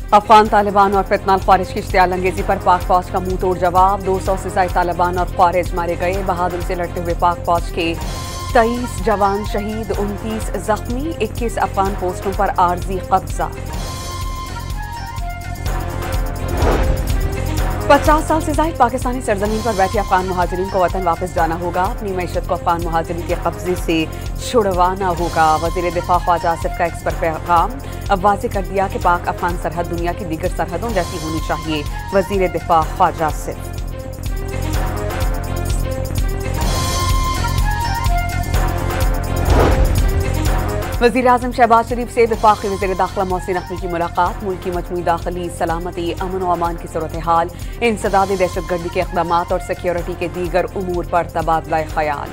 अफगान तालिबान और फितनाल ख्वारिज की इश्तियाल अंगेजी पर पाक फौज का मुंह तोड़ जवाब। 200 से ज्यादा तालिबान और ख्वारिज मारे गए। बहादुर से लड़ते हुए पाक फौज के 23 जवान शहीद, 29 जख्मी। 21 अफगान पोस्टों पर आर्जी कब्जा। 50 साल से ज्यादा पाकिस्तानी सरजमीन पर बैठे अफगान मुहाजिरीन को वतन वापस जाना होगा। अपनी मैशत को अफगान मुहाजिरीन के कब्जे से छुड़वाना होगा। वजीर दिफा ख्वाजा आसिफ का एक्स पर पैगाम। अब वाज़ेह कर दिया कि पाक अफगान सरहद दुनिया की दीगर सरहदों जैसी होनी चाहिए। वजीर दिफा ख्वाजा आसिफ। वज़ीर आज़म शहबाज शरीफ से वफाकी वज़ीर दाखिला मोहसिन नकवी की मुलाकात। मुल्क की मजमूई दाखिली सलामती, अमन व अमान की सूरत हाल, इंसदाद दहशतगर्दी के इक़दाम और सिक्योरिटी के दीगर उमूर पर तबादला ख्याल।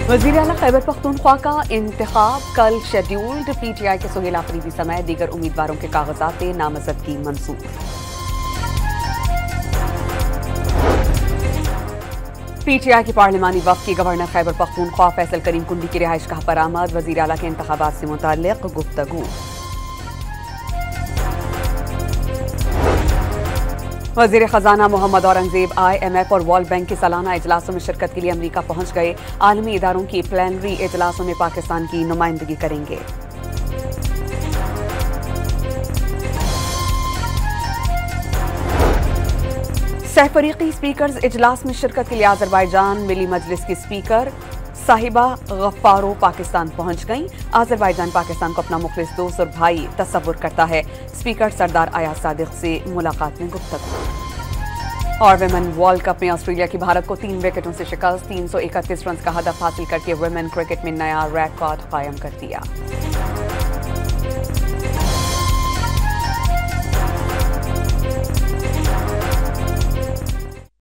वज़ीर आला खैबर पख्तूनख्वा का इंतखाब कल शेड्यूल्ड। PTI के सुहेल आफरीदी समेत दीगर उम्मीदवारों के कागजात नामजदगी मंसूर। PTI की पार्लिमानी वफ़द की गवर्नर खैबर पख्तूनख्वा फैसल करीम कुंडी की रिहाइश गाह पर आमद। वज़ीर आला के इंतखाबात से मुताल्लिक़ गुफ्तगू। वज़ीर ख़जाना मोहम्मद औरंगज़ेब IMF और वर्ल्ड बैंक के सालाना इजलासों में शिरकत के लिए अमरीका पहुंच गए। आलमी इदारों की प्लानरी इजलासों में पाकिस्तान की नुमाइंदगी करेंगे। सहफरीकी स्पीकर्स इजलास में शिरकत के लिए अज़रबैजान मिली मजलिस की स्पीकर साहिबा गफ्फारो पाकिस्तान पहुंच गईं। अज़रबैजान पाकिस्तान को अपना मुखलिस दोस्त और भाई तस्वुर करता है। स्पीकर सरदार अयाज सादिक से मुलाकात में गुफ्तगू। और विमेन वर्ल्ड कप में ऑस्ट्रेलिया की भारत को 3 विकेटों से शिकस्त। 331 रन का हदफ हासिल करके विमेन क्रिकेट में नया रिकॉर्ड कायम कर दिया।